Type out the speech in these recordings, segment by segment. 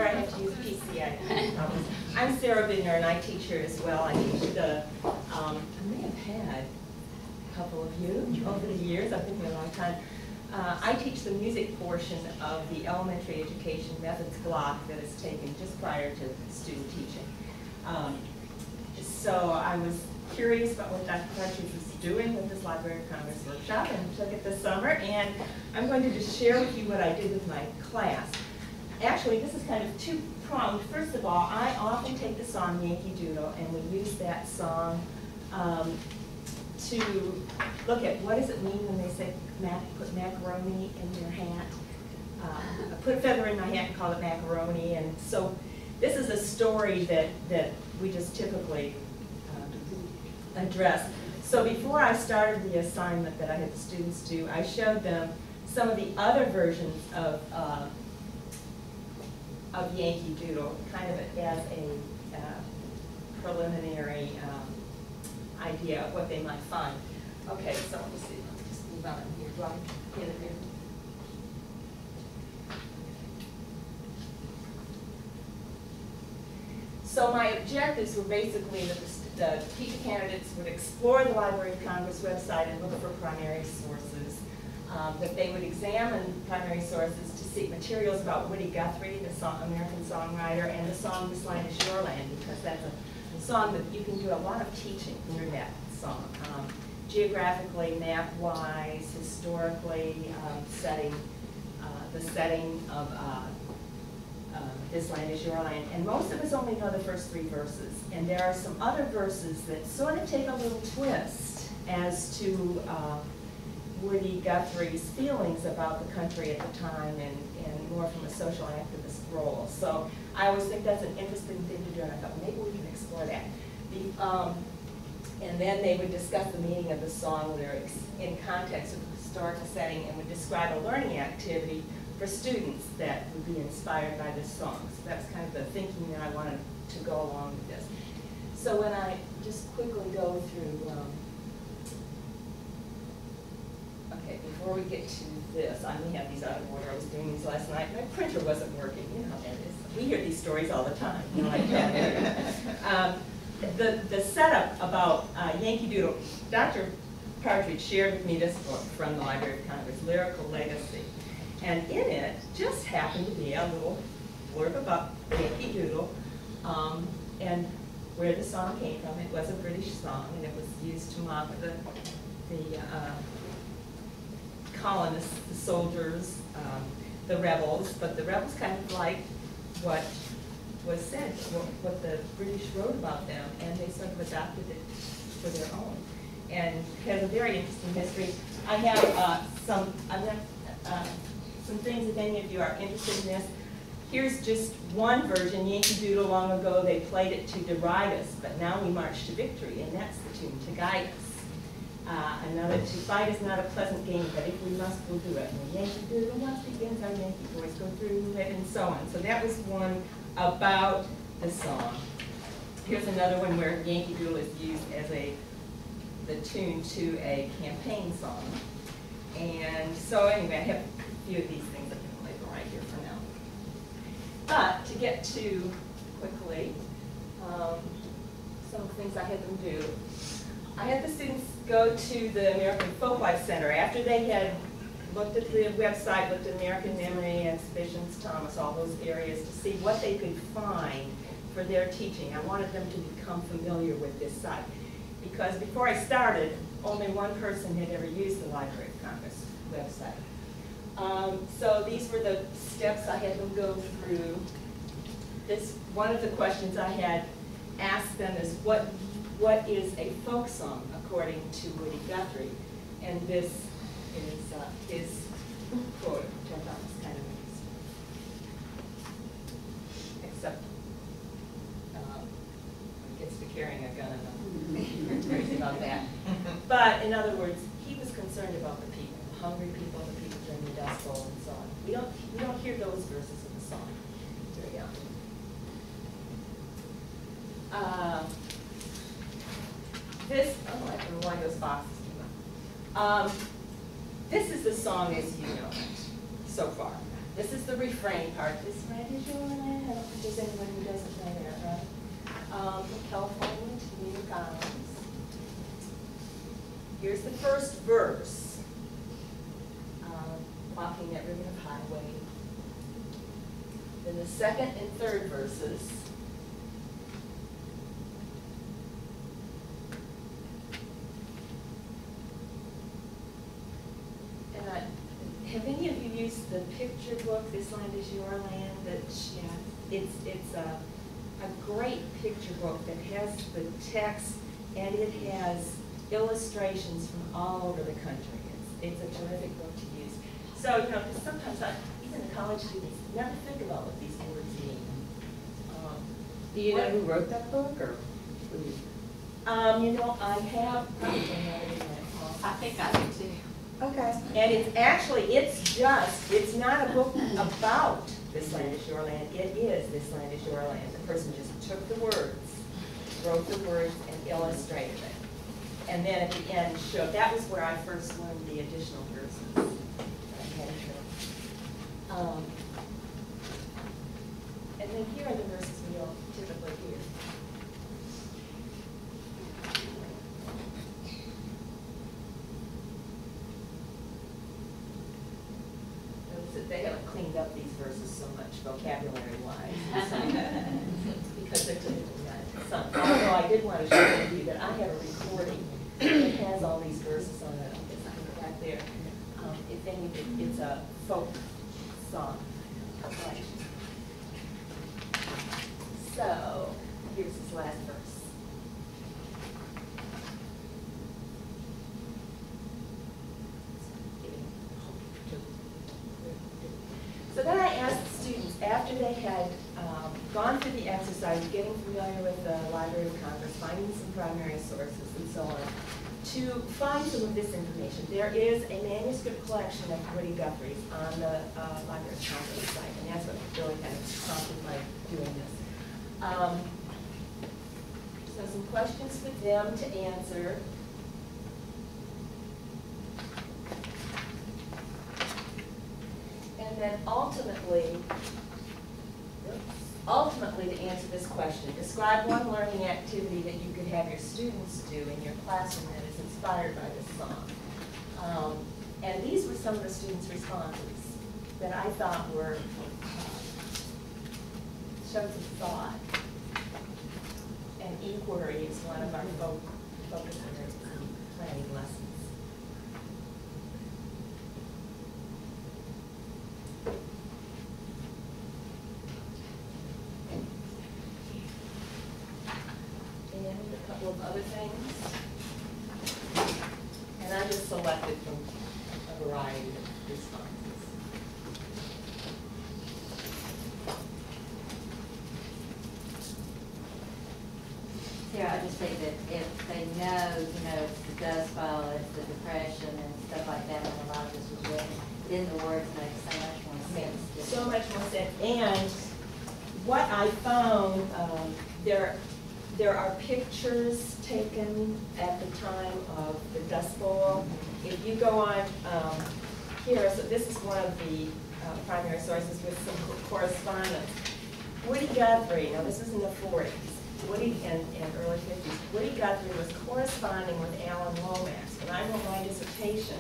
I have to use PCA. I'm Sara Bidner, and I teach here as well. I teach the, I may have had a couple of you over the years. I've been here a long time. I teach the music portion of the elementary education methods block that is taken just prior to student teaching. So I was curious about what Dr. Partridge was doing with this Library of Congress workshop and took it this summer, and I'm going to just share with you what I did with my class. Actually, this is kind of two-pronged. First of all, I often take the song Yankee Doodle, and we use that song to look at what does it mean when they say put macaroni in your hat. I put a feather in my hat and call it macaroni, and so this is a story that we just typically address. So before I started the assignment that I had the students do, I showed them some of the other versions of Yankee Doodle, kind of as a preliminary idea of what they might find. Okay, so let me see. Let's just move on here. Do I get it here? So my objectives were basically that the teacher candidates would explore the Library of Congress website and look for primary sources, that they would examine primary sources to seek materials about Woody Guthrie, the American songwriter, and the song This Land Is Your Land, because that's a song that you can do a lot of teaching through that song. Geographically, map-wise, historically, the setting of This Land Is Your Land, and most of us only know the first three verses. And there are some other verses that sort of take a little twist as to Woody Guthrie's feelings about the country at the time, and more from a social activist role. So I always think that's an interesting thing to do, and I thought maybe we can explore that. And then they would discuss the meaning of the song lyrics in context of the historical setting, and would describe a learning activity for students that would be inspired by this song. So that's kind of the thinking that I wanted to go along with this. So when I just quickly go through, okay, before we get to this, I may have these out of order. I was doing these last night. My printer wasn't working. You know how that is. We hear these stories all the time. You know, like that. The setup about Yankee Doodle, Dr. Partridge shared with me this book from the Library of Congress, Lyrical Legacy. And in it just happened to be a little blurb about Yankee Doodle and where the song came from. It was a British song, and it was used to mock the colonists, the soldiers, the rebels. But the rebels kind of liked what was said, what the British wrote about them, and they sort of adopted it for their own. And has a very interesting history. I have some things, if any of you are interested in this. Here's just one version, Yankee Doodle. Long ago they played it to deride us, but now we march to victory, and that's the tune, to guide us. Another, to fight is not a pleasant game, but if we must, we'll do it. When Yankee Doodle once begins, our Yankee boys go through it, and so on. So that was one about the song. Here's another one where Yankee Doodle is used as the tune to a campaign song. And so anyway, I have a few of these things that can label right here for now. But to get to quickly, some things I had them do. I had the students go to the American Folklife Center after they had looked at the website, looked at American Memory, Exhibitions, Thomas, all those areas, to see what they could find for their teaching. I wanted them to become familiar with this site, because before I started, only one person had ever used the Library of Congress website. So these were the steps I had them go through. One of the questions I had asked them is, what is a folk song according to Woody Guthrie? And this is his quote, which I thought was kind of interesting. Except when it gets to carrying a gun, and I'm crazy about that. But in other words, he was concerned about the people, the hungry people, the people during the Dust Bowl, and so on. We don't hear those verses in the song very often. This, oh, I can wind those boxes too much. This is the song as you know it so far. This is the refrain part. This land is your land. There's anyone who doesn't know that, right? From California to New York Islands. Here's the first verse. Walking that ribbon of highway. Then the second and third verses. And have any of you used the picture book, This Land Is Your Land? It's a great picture book that has the text and it has illustrations from all over the country. It's a terrific book to use. So, you know, sometimes even the college students never think about what these words mean. Do you know who wrote that book, or? You know, I have probably read it in that hall. I think I do too. Okay. And it's actually, it's not a book about This Land Is Your Land. It is This Land Is Your Land. The person just took the words, wrote the words, and illustrated it. And then at the end showed, that was where I first learned the additional verses. And then here are the verses we all typically hear. Notice that they haven't cleaned up these verses so much vocabulary-wise. Because they're typically not sung. Although I did want to share with you that I have a recording that has all these verses on it. It's back there. If anything, it's a folk song. Right. So, here's his last verse. So then I asked the students, after they had gone through the exercise, getting familiar with the Library of Congress, finding some primary sources and so on, to find some of this information. There is a manuscript collection of Woody Guthrie's on the Library of Congress site, and that's what really kind of prompted my doing this. So some questions for them to answer. And then ultimately to answer this question, describe one learning activity that you could have your students do in your classroom that is inspired by this song. And these were some of the students' responses that I thought were shows of thought. And inquiry is one of our focus areas in planning lessons. And a couple of other things. And I just selected from a variety of responses. Yeah, I just think that if they know, you know, it's the Dust Bowl, it's the Depression and stuff like that, when a lot of this was written, then the words make so much more sense. So much more sense. And what I found, there are pictures taken at the time of the Dust Bowl. If you go on here, so this is one of the primary sources with some correspondence. Woody Guthrie, now this was in the 40s. Woody and early 50s. Woody Guthrie was corresponding with Alan Lomax. When I wrote my dissertation,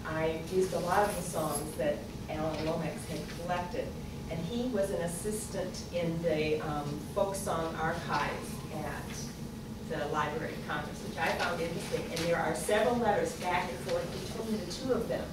I used a lot of the songs that Alan Lomax had collected. And he was an assistant in the folk song archives at the Library of Congress, which I found interesting. And there are several letters back and forth between the two of them.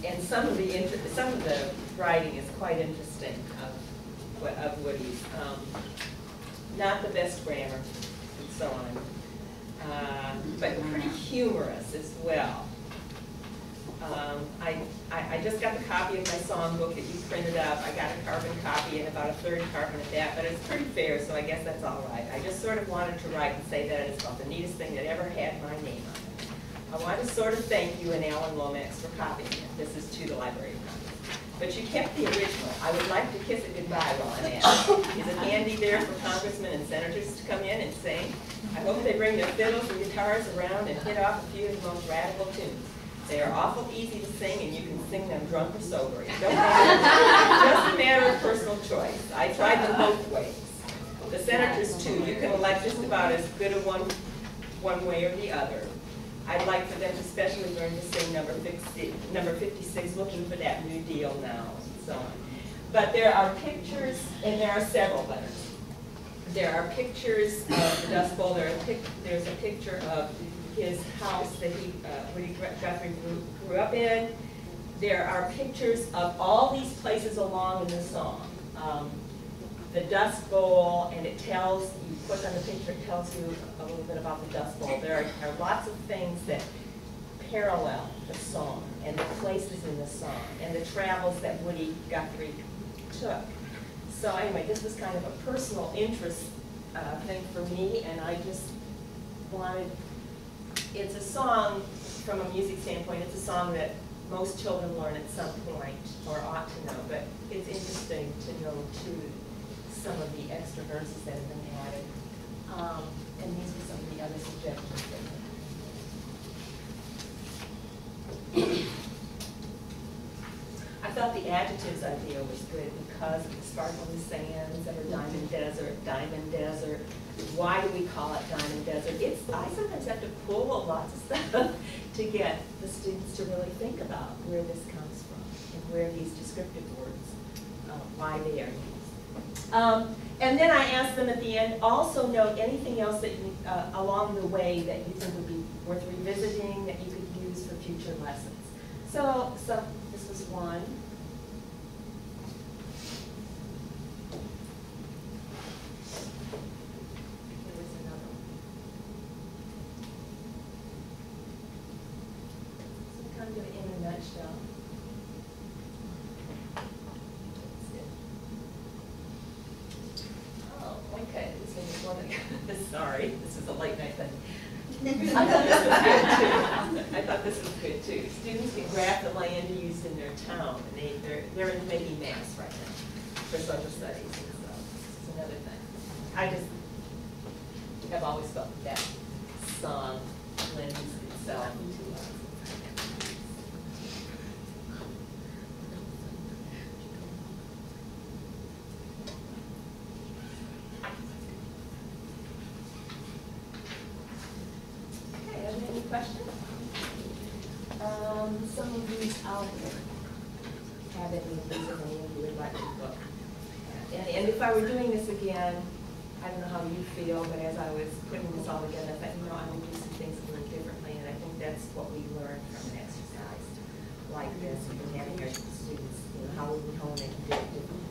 And some of the writing is quite interesting of Woody's. Not the best grammar and so on, but pretty humorous as well. I just got the copy of my songbook that you printed up. I got a carbon copy and about a third carbon of that, but it's pretty fair, so I guess that's all right. I just sort of wanted to write and say that it's about the neatest thing that ever had my name on it. I want to sort of thank you and Alan Lomax for copying it. This is to the Library of Congress. But you kept the original. I would like to kiss it goodbye while I'm at it. Is it handy there for congressmen and senators to come in and sing? I hope they bring their fiddles and guitars around and hit off a few of the most radical tunes. They are awful easy to sing, and you can sing them drunk or sober. It don't matter. It's just a matter of personal choice. I I tried them both ways. The senators too, you can elect just about as good a one way or the other. I'd like for them to especially learn to sing number 56, looking for that New Deal now, and so on. But there are pictures, and there are several letters. There are pictures of the Dust Bowl. There's a picture of his house that Woody Guthrie grew up in. There are pictures of all these places along in the song. The Dust Bowl, and it tells, you click on the picture, it tells you a little bit about the Dust Bowl. There are lots of things that parallel the song and the places in the song and the travels that Woody Guthrie took. So anyway, this was kind of a personal interest thing for me, and I just wanted, it's a song, from a music standpoint, it's a song that most children learn at some point, or ought to know, but it's interesting to know too some of the extra verses that have been added. And these are some of the other suggestions that I thought the adjectives idea was good because of the sparkling sands or diamond desert. Why do we call it diamond desert? I sometimes have to pull lots of stuff to get the students to really think about where this comes from and where these descriptive words, why they are used. And then I asked them at the end, also note anything else that you, along the way that you think would be worth revisiting, that you could use for future lessons. So this was one. Here was another one. So kind of in a nutshell. Okay, this one is one that, sorry, this is a late night thing. I thought this was good too. I thought this was good too. Students can graph the land used in their town, and they're into making maps right now for social studies, and so this is another thing. I just have always felt that song lends itself to us. Questions? Some of these I'll have it in the list of any of you would like to book. And if I were doing this again, I don't know how you feel, but as I was putting this all together, I thought, I would do some things a little differently, and I think that's what we learn from an exercise like this, and having our students, how we hone it and do it differently.